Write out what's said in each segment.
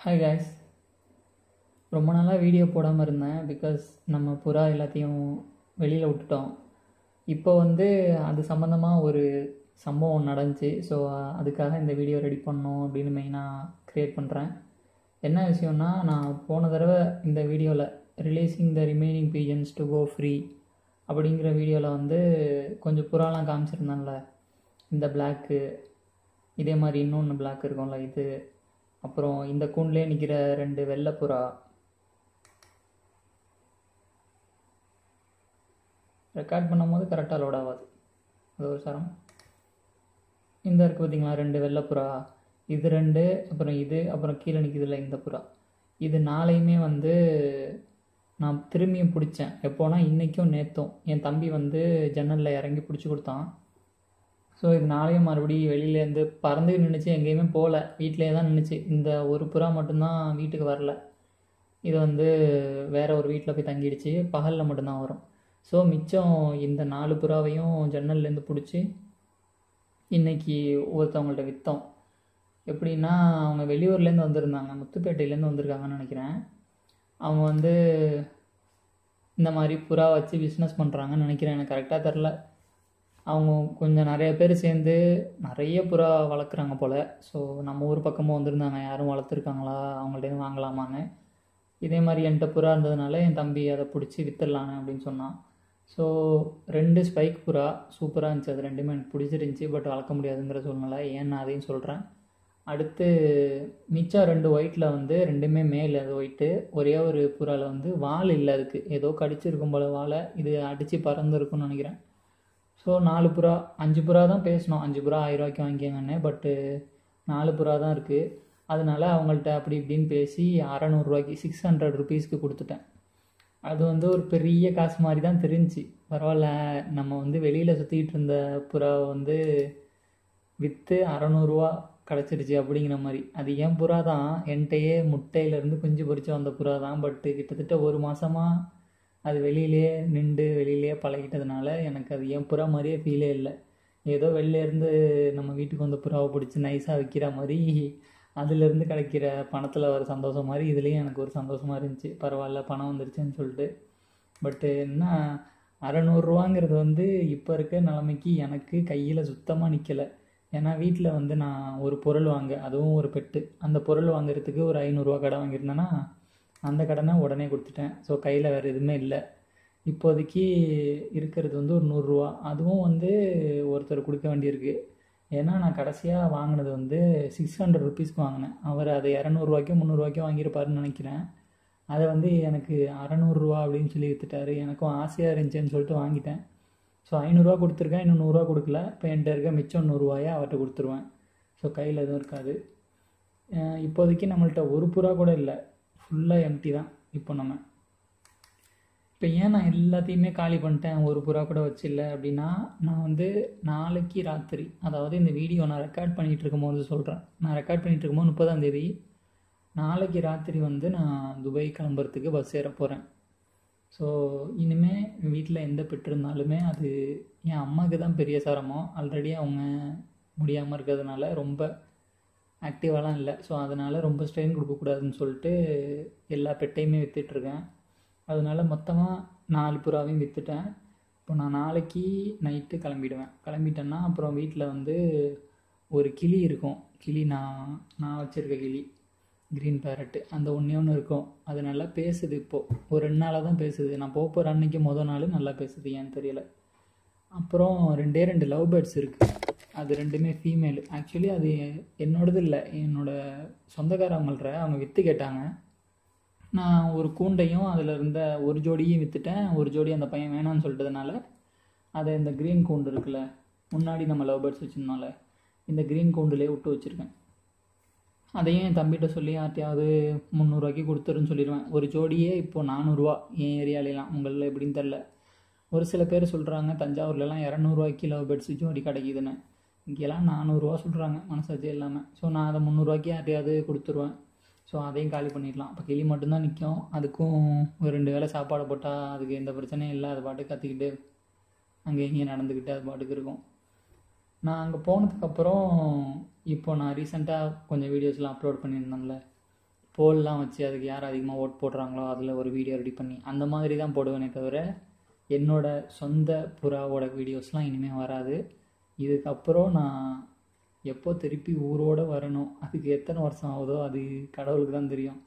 Hi guys, ரொம்ப நாளாக video போடாமல் இருந்தேன். பிகாஸ் நம்ம புறா எல்லாத்தையும் வெளியில் விட்டுட்டோம். இப்போ அது சம்மந்தமாக ஒரு சம்பவம் நடந்துச்சு. ஸோ அதுக்காக இந்த வீடியோ ரெடி பண்ணோம் அப்படின்னு மெயினாக க்ரியேட் பண்ணுறேன். என்ன விஷயம்னா, நான் போன தடவை இந்த வீடியோவில் releasing the remaining pigeons to go free அப்படிங்கிற வீடியோவில் கொஞ்சம் புறாலாம் காமிச்சிருந்தேன்ல. இந்த பிளாக்கு, இதே மாதிரி இன்னொன்று பிளாக் இருக்கும்ல, இது, அப்புறம் இந்த கூண்டிலே நிற்கிற 2 வெள்ளைப்புறா. ரெக்கார்ட் பண்ணும்போது கரெக்டாக லோட் ஆகாது, அது ஒரு சரம். இந்த இருக்குது பார்த்தீங்களா, 2 வெள்ளைப்புறா, இது 2, அப்புறம் இது, அப்புறம் கீழே நிற்கிதில்ல இந்த புறா. இது 4யுமே நான் திரும்பியும் பிடிச்சேன். எப்போனா இன்றைக்கும் நேற்றும் என் தம்பி ஜன்னலில் இறங்கி பிடிச்சி கொடுத்தான். ஸோ இது 4யும் மறுபடியும் வெளியிலேருந்து பறந்து நின்றுச்சு, எங்கேயுமே போகல, வீட்டிலே தான் நின்றுச்சு. இந்த ஒரு புறா மட்டும்தான் வீட்டுக்கு வரல. இது வேறு ஒரு வீட்டில் போய் தங்கிடுச்சு, பகலில் மட்டும்தான் வரும். ஸோ மிச்சம் இந்த 4 புறாவையும் ஜன்னல்லேருந்து பிடிச்சி இன்றைக்கி ஒருத்தவங்கள்ட்ட விற்றோம். எப்படின்னா, அவங்க வெளியூர்லேருந்து வந்திருந்தாங்க, முத்துப்பேட்டையிலேருந்து வந்திருக்காங்கன்னு நினைக்கிறேன். அவங்க இந்த மாதிரி புறா வச்சு பிஸ்னஸ் பண்ணுறாங்கன்னு நினைக்கிறேன், எனக்கு கரெக்டாக தெரில. அவங்க கொஞ்சம் நிறைய பேர் சேர்ந்து நிறைய புறா வளர்க்குறாங்க போல். ஸோ நம்ம ஊர் பக்கமும் வந்திருந்தாங்க, யாரும் வளர்த்துருக்காங்களா, அவங்கள்ட்ட வாங்கலாமான்னு. இதே மாதிரி என்கிட்ட புறா இருந்ததுனால என் தம்பி அதை பிடிச்சி விற்றுடலான்னு அப்படின்னு சொன்னான். ஸோ 2 ஸ்பைக் புறா சூப்பராக இருந்துச்சு, அது 2மே எனக்கு பிடிச்சிருந்துச்சி. பட் வளர்க்க முடியாதுங்கிற சூழ்நிலை, ஏன் நான் அதையும் சொல்கிறேன். அடுத்து மிச்சம் 2 ஒயிட்டில் 2மே மேல், அது ஒயிட்டு. ஒரே ஒரு புறாவில் வால் இல்லை, அதுக்கு ஏதோ கடிச்சிருக்கும் போல் வாழை, இது அடித்து பறந்துருக்குன்னு நினைக்கிறேன். ஸோ 4 புறா, 5 புறா தான் பேசினோம், 5 புறா 1000 ரூபாய்க்கு வாங்கிக்கங்கன்னு. பட்டு 4 புறா தான் இருக்குது. அதனால அவங்கள்ட்ட அப்படி இப்படின்னு பேசி 600 ரூபாய்க்கு, 600 ருபீஸ்க்கு கொடுத்துட்டேன். அது ஒரு பெரிய காசு மாதிரி தான் தெரிஞ்சு. பரவாயில்ல, நம்ம வெளியில் சுற்றிக்கிட்டு இருந்த புறாவை விற்று 600 ரூபா கிடச்சிருச்சு அப்படிங்கிற மாதிரி. அது என் புறா தான், என்கிட்டயே முட்டையிலேருந்து குஞ்சு பொறிச்சு வந்த புறா தான். பட்டு கிட்டத்தட்ட 1 மாதமாக அது வெளியிலே நின்று வெளியிலே பழகிட்டதுனால எனக்கு அது என் புறா மாதிரியே ஃபீலே இல்லை. ஏதோ வெளிலேருந்து நம்ம வீட்டுக்கு வந்த புறாவை பிடிச்சி நைஸாக விற்கிற மாதிரி, அதுலேருந்து கிடைக்கிற பணத்தில் ஒரு சந்தோஷம் மாதிரி இதுலேயும் எனக்கு ஒரு சந்தோஷமாக இருந்துச்சு. பரவாயில்ல, பணம் வந்துருச்சுன்னு சொல்லிட்டு. பட்டு என்ன, 600 ரூபாங்கிறது இப்போ இருக்க நிலைமைக்கு எனக்கு கையில் சுத்தமாக நிற்கலை. ஏன்னா வீட்டில் நான் ஒரு பொருள் வாங்க, அதுவும் ஒரு பெட்டு, அந்த பொருள் வாங்குறதுக்கு ஒரு 500 ரூபா கடை வாங்கியிருந்தேன்னா அந்த கடனை உடனே கொடுத்துட்டேன். ஸோ கையில் வேறு எதுவுமே இல்லை. இப்போதைக்கு இருக்கிறது ஒரு 100 ரூபா, அதுவும் ஒருத்தர் கொடுக்க வேண்டியிருக்கு. ஏன்னா நான் கடைசியாக வாங்கினது 600 ருபீஸ்க்கு வாங்கினேன். அவர் அதை 200 ரூபாய்க்கோ 300 ரூபாய்க்கோ வாங்கியிருப்பாருன்னு நினைக்கிறேன். அதை எனக்கு 600 ரூபா அப்படின்னு சொல்லி விற்றுட்டாரு. எனக்கும் ஆசையாக இருந்துச்சுன்னு சொல்லிட்டு வாங்கிட்டேன். ஸோ 500 ரூபா கொடுத்துருக்கேன், இன்னும் 100 ரூபா கொடுக்கல. இப்போ என்கிட்ட இருக்க மிச்சம் 100 ரூபாயை அவர்கிட்ட கொடுத்துருவேன். ஸோ கையில் எதுவும் இருக்காது. இப்போதைக்கு நம்மள்ட்ட ஒரு புறா கூட இல்லை, ஃபுல்லாக எம்டி தான். இப்போ ஏன் நான் எல்லாத்தையுமே காலி பண்ணிட்டேன், ஒரு புறா கூட வச்சில்லை அப்படின்னா, நான் நாளைக்கு ராத்திரி, அதாவது இந்த வீடியோ நான் ரெக்கார்ட் பண்ணிகிட்டு இருக்கும்போது சொல்கிறேன். நான் ரெக்கார்ட் பண்ணிகிட்டு இருக்கும்போது 30ஆம் தேதி, நாளைக்கு ராத்திரி நான் துபாய் கிளம்புறதுக்கு பஸ் ஏற போகிறேன். ஸோ இனிமேல் வீட்டில் எந்த பெட்டு இருந்தாலுமே அது என் அம்மாவுக்கு தான் பெரிய சிரமம். ஆல்ரெடி அவங்க முடியாமல் இருக்கிறதுனால ரொம்ப ஆக்டிவாலாம் இல்லை. ஸோ அதனால் ரொம்ப ஸ்ட்ரெயின் கொடுக்கக்கூடாதுன்னு சொல்லிட்டு எல்லா பெட்டையுமே விற்றுட்ருக்கேன். அதனால மொத்தமாக 4 புறாவையும் விற்றுட்டேன். இப்போ நான் நாளைக்கு நைட்டு கிளம்பிட்டேன்னா அப்புறம் வீட்டில் ஒரு கிளி இருக்கும். கிளி நான் வச்சுருக்க கிளி, க்ரீன் பேரட்டு, அந்த ஒன்று இருக்கும். அது நல்லா பேசுது. இப்போது ஒரு 2 நாளாக தான் பேசுது. நான் போகிற அன்றைக்கி நாள் நல்லா பேசுது, ஏன்னு தெரியல. அப்புறம் 2 லவ் பேர்ட்ஸ் இருக்குது. அது 2மே ஃபீமேலு. ஆக்சுவலி அது என்னோடது இல்லை, என்னோடய சொந்தக்காரவங்கள்ட்ட அவங்க விற்று கேட்டாங்க. நான் ஒரு கூண்டையும் அதில் இருந்த ஒரு ஜோடியும் விற்றுட்டேன். ஒரு ஜோடி அந்த பையன் வேணான்னு சொல்லிட்டதுனால அதை இந்த க்ரீன் கூண்டு இருக்குல்ல, முன்னாடி நம்ம லவ் பேர்ட்ஸ் வச்சுருந்தோம்ல, இந்த க்ரீன் கூண்டுலேயே விட்டு வச்சுருக்கேன். அதையும் என் தம்பிகிட்ட சொல்லி யார்ட்டையாவது 300 ரூபாய்க்கு கொடுத்துருன்னு சொல்லிடுவேன். ஒரு ஜோடியே இப்போது 400 ரூபா என் ஏரியாலலாம். உங்களில் எப்படின்னு தெரில. ஒரு சில பேர் சொல்கிறாங்க தஞ்சாவூர்லலாம் 200 ரூபாய்க்கு லவ் பேர்ட்ஸ் ஜோடி கிடைக்குதுன்னு. இங்கெல்லாம் 400 ரூபா சொல்கிறாங்க, மனசாட்சி இல்லாமல். ஸோ நான் அதை 300 ரூபாய்க்கு யார்ட்டையாவது கொடுத்துருவேன். ஸோ அதையும் காலி பண்ணிடலாம். இப்போ கிளி மட்டும்தான் நிற்கும். அதுக்கும் ஒரு 2 வேளை சாப்பாடு போட்டால் அதுக்கு எந்த பிரச்சனையும் இல்லை. அது பாட்டுக்கு கத்திக்கிட்டு அங்கே இங்கேயும் நடந்துக்கிட்டு அது பாட்டுக்கு இருக்கும். நான் அங்கே போனதுக்கப்புறம் இப்போ நான் ரீசெண்டாக கொஞ்சம் வீடியோஸ்லாம் அப்லோட் பண்ணியிருந்தேன்ல, போல்லாம் வச்சு அதுக்கு யார் அதிகமாக ஓட் போடுறாங்களோ அதில் ஒரு வீடியோ ரெடி பண்ணி அந்த மாதிரி தான் போடுவேனே தவிர என்னோட சொந்த புறாவோட வீடியோஸ்லாம் இனிமேல் வராது. இதுக்கப்புறம் நான் எப்போ திருப்பி ஊரோடு வரணும், அதுக்கு எத்தனை வருஷம் ஆகுதோ அது கடவுளுக்கு தான் தெரியும்.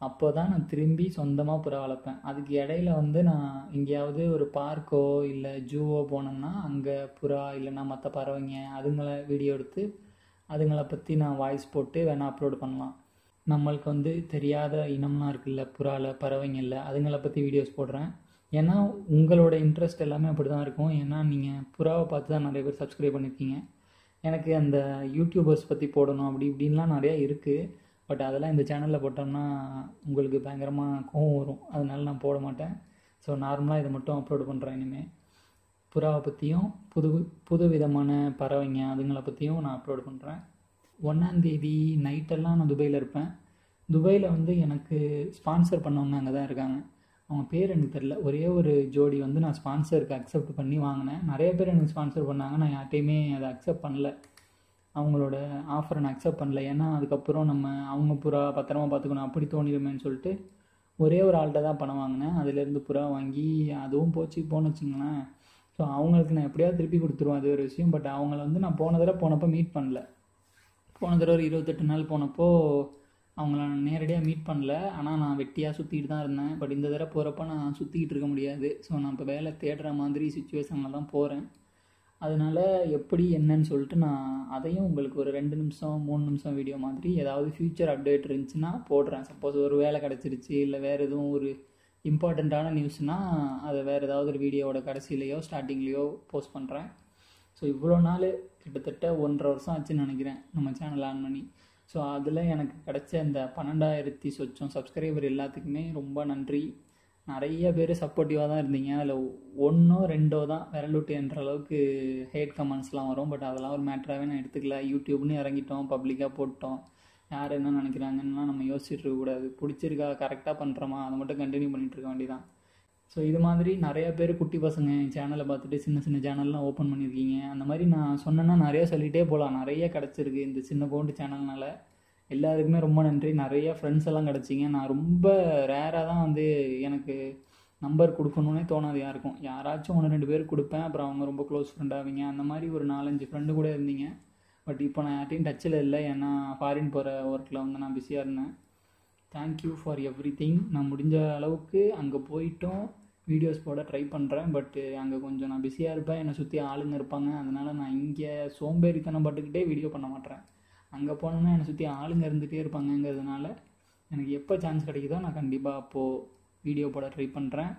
அப்போ தான் நான் திரும்பி சொந்தமாக புறா வளர்ப்பேன். அதுக்கு இடையில வந்து நான் எங்கேயாவது ஒரு பார்க்கோ இல்லை ஜூவோ போனேன்னா அங்கே புறா இல்லைன்னா மற்ற பறவைங்க அதுங்களை வீடியோ எடுத்து அதுங்களை பற்றி நான் வாய்ஸ் போட்டு வேணால் அப்லோட் பண்ணலாம். நம்மளுக்கு வந்து தெரியாத இனம்லாம் இருக்குல்ல, புறாவில் பறவைங்களில் அதுங்களை பற்றி வீடியோஸ் போடுறேன். ஏன்னா உங்களோட இன்ட்ரெஸ்ட் எல்லாமே அப்படி தான் இருக்கும். ஏன்னா நீங்கள் புறாவை பார்த்து தான் நிறைய பேர் சப்ஸ்கிரைப் பண்ணியிருக்கீங்க. எனக்கு அந்த யூடியூபர்ஸ் பற்றி போடணும் அப்படி இப்படின்லாம் நிறையா இருக்குது. பட் அதெல்லாம் இந்த சேனலில் போட்டோம்னா உங்களுக்கு பயங்கரமாக கோவம் வரும். அதனால நான் போட மாட்டேன். ஸோ நார்மலாக இதை மட்டும் அப்லோட் பண்ணுறேன். இனிமேல் புறாவை பற்றியும் புது விதமான பறவைங்க அதுங்களை பற்றியும் நான் அப்லோட் பண்ணுறேன். 1ஆம் தேதி நைட்டெல்லாம் நான் துபாயில் இருப்பேன். துபாயில் வந்து எனக்கு ஸ்பான்சர் பண்ணவங்க அங்கே தான் இருக்காங்க. அவங்க பேர் எனக்கு தெரில. ஒரே ஒரு ஜோடி வந்து நான் ஸ்பான்சருக்கு அக்செப்ட் பண்ணி வாங்கினேன். நிறைய பேர் எனக்கு ஸ்பான்சர் பண்ணாங்க. நான் யார்ட்டையுமே அதை அக்செப்ட் பண்ணல. அவங்களோட ஆஃபரை நான் அக்செப்ட் பண்ணல. ஏன்னா அதுக்கப்புறம் நம்ம அவங்க புறா பத்திரமா பார்த்துக்கணும் அப்படி தோணிடுமேன்னு சொல்லிட்டு ஒரே ஒரு ஆள்கிட்ட தான் பணம் வாங்கினேன். அதுலேருந்து புறா வாங்கி அதுவும் போன்னு வச்சுங்களேன். ஸோ அவங்களுக்கு நான் எப்படியாவது திருப்பி கொடுத்துருவேன், அது ஒரு விஷயம். பட் அவங்கள வந்து நான் போனப்போ மீட் பண்ணல. போன தடவை ஒரு 28 நாள் போனப்போ அவங்கள நான் நேரடியாக மீட் பண்ணல. ஆனால் நான் வெட்டியாக சுற்றிக்கிட்டு தான் இருந்தேன். பட் இந்த தடவை போகிறப்ப நான் சுற்றிக்கிட்டு இருக்க முடியாது. ஸோ நான் இப்போ வேலை தேடுற மாதிரி சுச்சுவேஷனில் தான் போகிறேன். அதனால் எப்படி என்னன்னு சொல்லிட்டு நான் அதையும் உங்களுக்கு ஒரு 2 நிமிஷம் 3 நிமிஷம் வீடியோ மாதிரி ஏதாவது ஃப்யூச்சர் அப்டேட் இருந்துச்சுன்னா போடுறேன். சப்போஸ் ஒரு வேலை கிடச்சிருச்சு இல்லை வேறு எதுவும் ஒரு இம்பார்ட்டண்ட்டான நியூஸ்னால் அதை வேறு ஏதாவது ஒரு வீடியோவோட கடைசியிலையோ ஸ்டார்டிங்லேயோ போஸ்ட் பண்ணுறேன். ஸோ இவ்வளோ நாள் கிட்டத்தட்ட 1.5 வருஷம் ஆச்சுன்னு நினைக்கிறேன் நம்ம சேனல் ஆன் பண்ணி. ஸோ அதில் எனக்கு கிடைச்ச இந்த 12,000 சொச்சம் சப்ஸ்கிரைபர் எல்லாத்துக்குமே ரொம்ப நன்றி. நிறைய பேர் சப்போர்ட்டிவாக தான் இருந்தீங்க. அதில் 1 2 தான் விரலுட்டு என்ற அளவுக்கு ஹேட் கமெண்ட்ஸ்லாம் வரும். பட் அதெல்லாம் ஒரு மேட்டராகவே நான் எடுத்துக்கல. யூடியூப்னு இறங்கிட்டோம், பப்ளிக்காக போட்டோம். யார் என்ன நினைக்கிறாங்கன்னா நம்ம யோசிச்சுட்டு இருக்கக்கூடாது. பிடிச்சிருக்கா, கரெக்டாக பண்ணுறோமா, அதை மட்டும் கண்டினியூ பண்ணிகிட்டு இருக்க வேண்டியதான். ஸோ இது மாதிரி நிறையா பேர் குட்டி பசங்க என் சேனலை பார்த்துட்டு சின்ன சின்ன சேனல்லாம் ஓப்பன் பண்ணியிருக்கீங்க. அந்த மாதிரி நான் சொன்னேன்னா நிறையா சொல்லிகிட்டே போகலாம். நிறைய கிடச்சிருக்கு இந்த சின்ன போண்டு சேனல்னால். எல்லாருக்குமே ரொம்ப நன்றி. நிறைய ஃப்ரெண்ட்ஸ் எல்லாம் கிடச்சிங்க. நான் ரொம்ப ரேராக தான் வந்து எனக்கு நம்பர் கொடுக்கணுன்னே தோணாது யாருக்கும். யாராச்சும் 1-2 பேர் கொடுப்பேன். அப்புறம் அவங்க ரொம்ப க்ளோஸ் ஃப்ரெண்டாகிங்க. அந்த மாதிரி ஒரு 4-5 ஃப்ரெண்டு கூட இருந்தீங்க. பட் இப்போ நான் யார்ட்டையும் டச்சில் இல்லை. ஏன்னா ஃபாரின் போகிற ஒர்க்கில் வந்து நான் பிஸியாக இருந்தேன். Thank you for everything. நான் முடிஞ்ச அளவுக்கு அங்கே போயிட்டும் வீடியோஸ் போட ட்ரை பண்ணுறேன். பட்டு அங்கே கொஞ்சம் நான் பிஸியாக இருப்பேன். என்னை சுற்றி ஆளுங்க இருப்பாங்க. அதனால் நான் இங்கே சோம்பேறித்தனம் பட்டுக்கிட்டே வீடியோ பண்ண மாட்டேன். அங்கே போனோன்னா என்னை சுற்றி ஆளுங்க இருந்துகிட்டே இருப்பாங்கங்கிறதுனால எனக்கு எப்போ சான்ஸ் கிடைக்குதோ நான் கண்டிப்பாக அப்போது வீடியோ போட ட்ரை பண்ணுறேன்.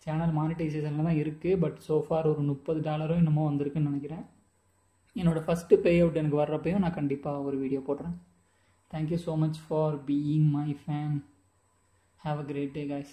சேனல் மானிட்டைசேஷனில் தான் இருக்குது. பட் சோஃபார் ஒரு $30 என்னமோ வந்திருக்குன்னு நினைக்கிறேன். என்னோடய ஃபஸ்ட்டு பே அவுட் எனக்கு வர்றப்பையும் நான் கண்டிப்பாக ஒரு வீடியோ போடுறேன். Thank you so much for being my fan. Have a great day, guys.